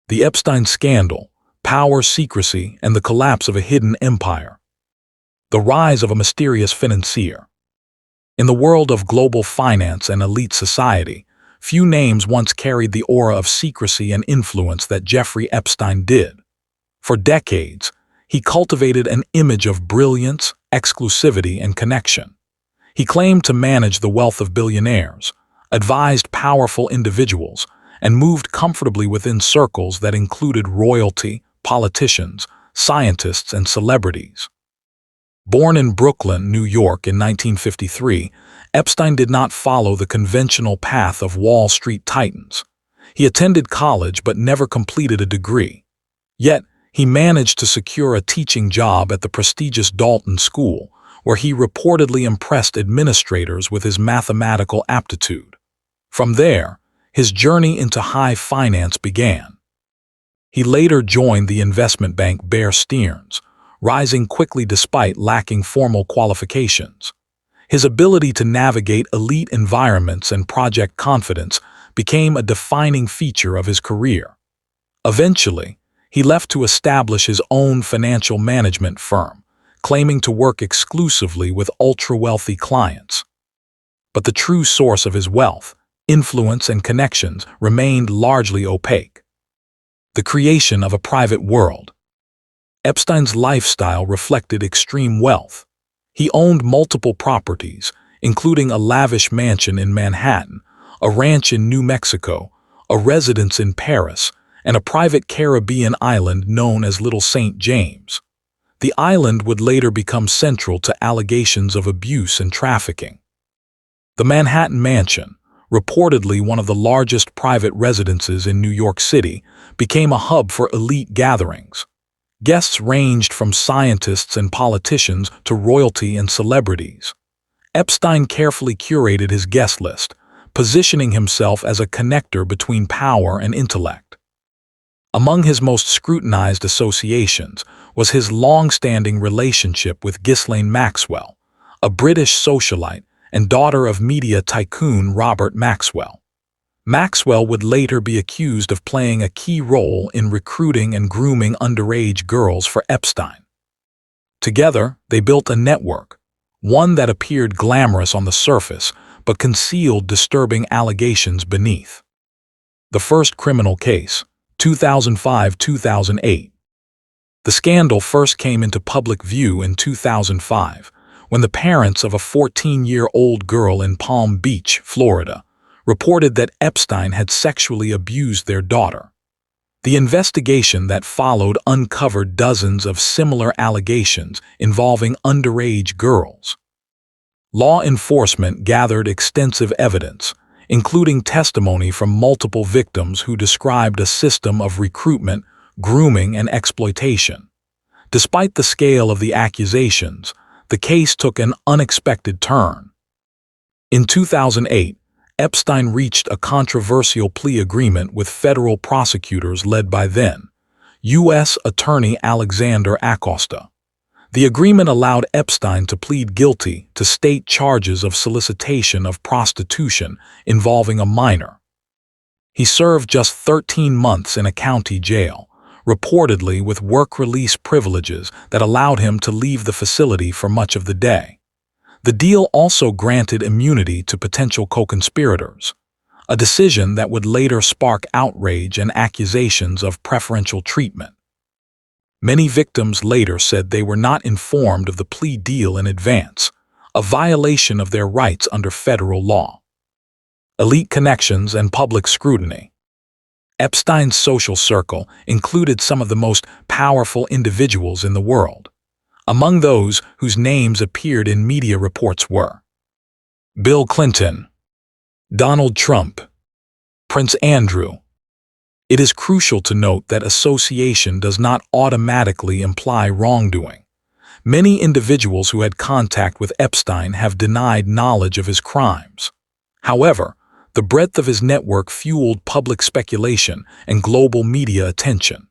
The Epstein scandal, power, secrecy, and the collapse of a hidden empire. The rise of a mysterious financier. In the world of global finance and elite society, few names once carried the aura of secrecy and influence that Jeffrey Epstein did. For decades, he cultivated an image of brilliance, exclusivity, and connection. He claimed to manage the wealth of billionaires, advised powerful individuals, and moved comfortably within circles that included royalty, politicians, scientists, and celebrities. Born in Brooklyn, New York in 1953, Epstein did not follow the conventional path of Wall Street titans. He attended college but never completed a degree. Yet, he managed to secure a teaching job at the prestigious Dalton School, where he reportedly impressed administrators with his mathematical aptitude. From there, his journey into high finance began. He later joined the investment bank Bear Stearns, rising quickly despite lacking formal qualifications. His ability to navigate elite environments and project confidence became a defining feature of his career. Eventually, he left to establish his own financial management firm, claiming to work exclusively with ultra-wealthy clients. But the true source of his wealth, influence, and connections remained largely opaque. The creation of a private world. Epstein's lifestyle reflected extreme wealth. He owned multiple properties, including a lavish mansion in Manhattan, a ranch in New Mexico, a residence in Paris, and a private Caribbean island known as Little St. James. The island would later become central to allegations of abuse and trafficking. The Manhattan Mansion, reportedly one of the largest private residences in New York City, became a hub for elite gatherings. Guests ranged from scientists and politicians to royalty and celebrities. Epstein carefully curated his guest list, positioning himself as a connector between power and intellect. Among his most scrutinized associations was his long-standing relationship with Ghislaine Maxwell, a British socialite and daughter of media tycoon Robert Maxwell. Maxwell would later be accused of playing a key role in recruiting and grooming underage girls for Epstein. Together, they built a network, one that appeared glamorous on the surface but concealed disturbing allegations beneath. The first criminal case, 2005-2008. The scandal first came into public view in 2005, when the parents of a 14-year-old girl in Palm Beach, Florida, reported that Epstein had sexually abused their daughter. The investigation that followed uncovered dozens of similar allegations involving underage girls. Law enforcement gathered extensive evidence, including testimony from multiple victims who described a system of recruitment, grooming, and exploitation. Despite the scale of the accusations, the case took an unexpected turn. In 2008, Epstein reached a controversial plea agreement with federal prosecutors led by then U.S. Attorney Alexander Acosta. The agreement allowed Epstein to plead guilty to state charges of solicitation of prostitution involving a minor. He served just 13 months in a county jail, reportedly with work release privileges that allowed him to leave the facility for much of the day. The deal also granted immunity to potential co-conspirators, a decision that would later spark outrage and accusations of preferential treatment. Many victims later said they were not informed of the plea deal in advance, a violation of their rights under federal law. Elite connections and public scrutiny. Epstein's social circle included some of the most powerful individuals in the world. Among those whose names appeared in media reports were Bill Clinton, Donald Trump, Prince Andrew. It is crucial to note that association does not automatically imply wrongdoing. Many individuals who had contact with Epstein have denied knowledge of his crimes. However, the breadth of his network fueled public speculation and global media attention.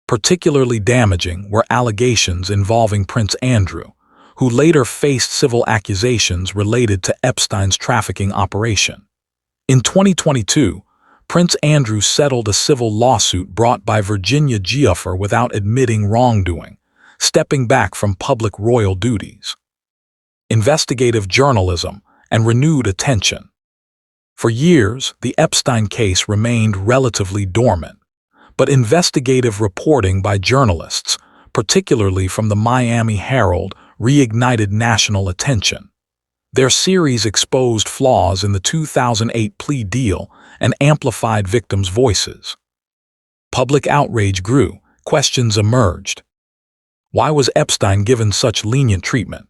Particularly damaging were allegations involving Prince Andrew, who later faced civil accusations related to Epstein's trafficking operation. In 2022, Prince Andrew settled a civil lawsuit brought by Virginia Jeffrey without admitting wrongdoing, stepping back from public royal duties. Investigative journalism and renewed attention. For years, the Epstein case remained relatively dormant, but investigative reporting by journalists, particularly from the Miami Herald, reignited national attention. Their series exposed flaws in the 2008 plea deal and amplified victims' voices. Public outrage grew, questions emerged. Why was Epstein given such lenient treatment?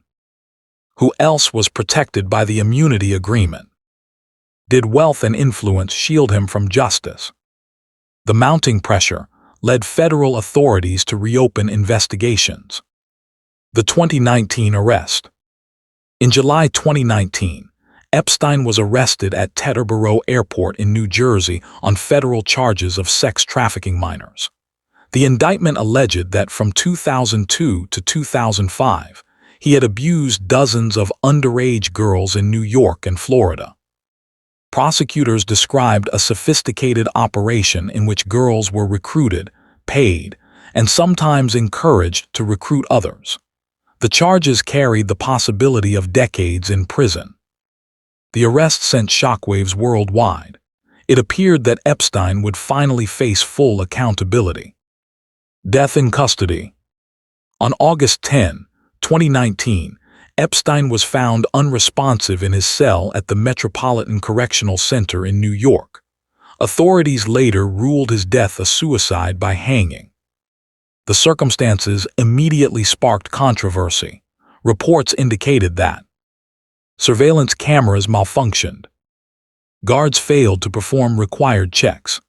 Who else was protected by the immunity agreement? Did wealth and influence shield him from justice? The mounting pressure led federal authorities to reopen investigations. The 2019 arrest. In July 2019, Epstein was arrested at Teterboro Airport in New Jersey on federal charges of sex trafficking minors. The indictment alleged that from 2002 to 2005, he had abused dozens of underage girls in New York and Florida. Prosecutors described a sophisticated operation in which girls were recruited, paid, and sometimes encouraged to recruit others. The charges carried the possibility of decades in prison. The arrest sent shockwaves worldwide. It appeared that Epstein would finally face full accountability. Death in custody. On August 10, 2019, Epstein was found unresponsive in his cell at the Metropolitan Correctional Center in New York. Authorities later ruled his death a suicide by hanging. The circumstances immediately sparked controversy. Reports indicated that surveillance cameras malfunctioned. Guards failed to perform required checks.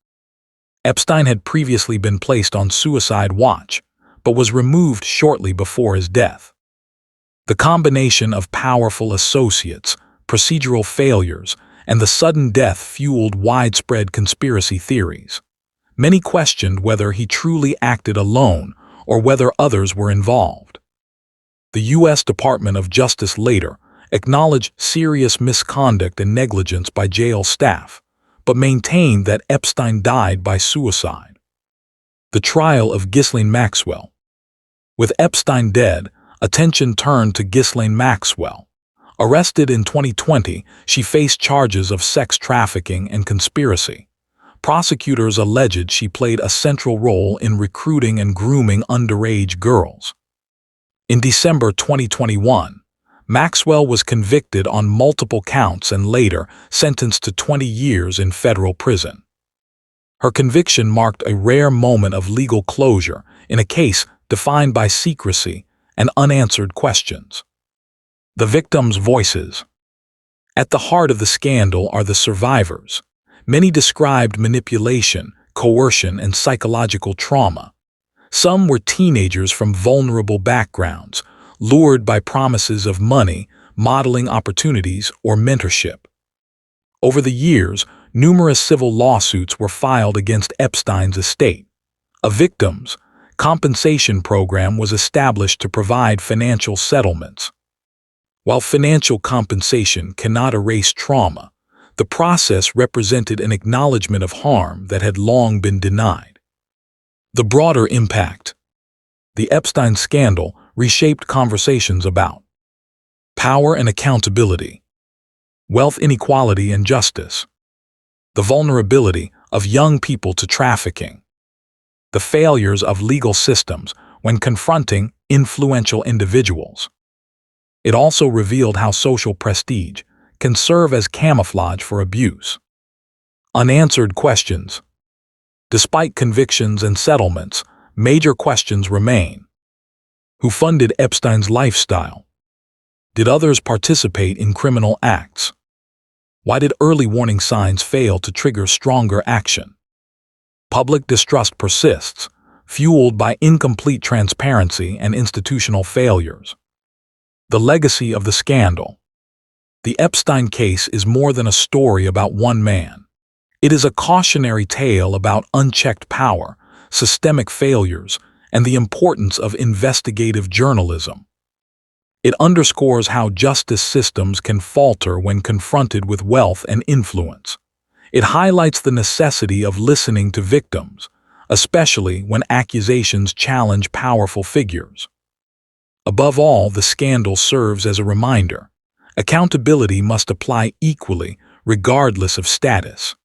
Epstein had previously been placed on suicide watch, but was removed shortly before his death. The combination of powerful associates, procedural failures, and the sudden death fueled widespread conspiracy theories. Many questioned whether he truly acted alone or whether others were involved. The U.S. Department of Justice later acknowledged serious misconduct and negligence by jail staff, but maintained that Epstein died by suicide. The trial of Ghislaine Maxwell. With Epstein dead, attention turned to Ghislaine Maxwell. Arrested in 2020, she faced charges of sex trafficking and conspiracy. Prosecutors alleged she played a central role in recruiting and grooming underage girls. In December 2021, Maxwell was convicted on multiple counts and later sentenced to 20 years in federal prison. Her conviction marked a rare moment of legal closure in a case defined by secrecy and unanswered questions. The victims' voices. At the heart of the scandal are the survivors. Many described manipulation, coercion, and psychological trauma. Some were teenagers from vulnerable backgrounds, lured by promises of money, modeling opportunities, or mentorship. Over the years, numerous civil lawsuits were filed against Epstein's estate. A victims' compensation program was established to provide financial settlements. While financial compensation cannot erase trauma, the process represented an acknowledgement of harm that had long been denied. The broader impact. The Epstein scandal reshaped conversations about power and accountability, wealth inequality and justice, the vulnerability of young people to trafficking, the failures of legal systems when confronting influential individuals. It also revealed how social prestige can serve as camouflage for abuse. Unanswered questions. Despite convictions and settlements, major questions remain. Who funded Epstein's lifestyle? Did others participate in criminal acts? Why did early warning signs fail to trigger stronger action? Public distrust persists, fueled by incomplete transparency and institutional failures. The legacy of the scandal. The Epstein case is more than a story about one man. It is a cautionary tale about unchecked power, systemic failures, and the importance of investigative journalism. It underscores how justice systems can falter when confronted with wealth and influence. It highlights the necessity of listening to victims, especially when accusations challenge powerful figures. Above all, the scandal serves as a reminder. Accountability must apply equally, regardless of status.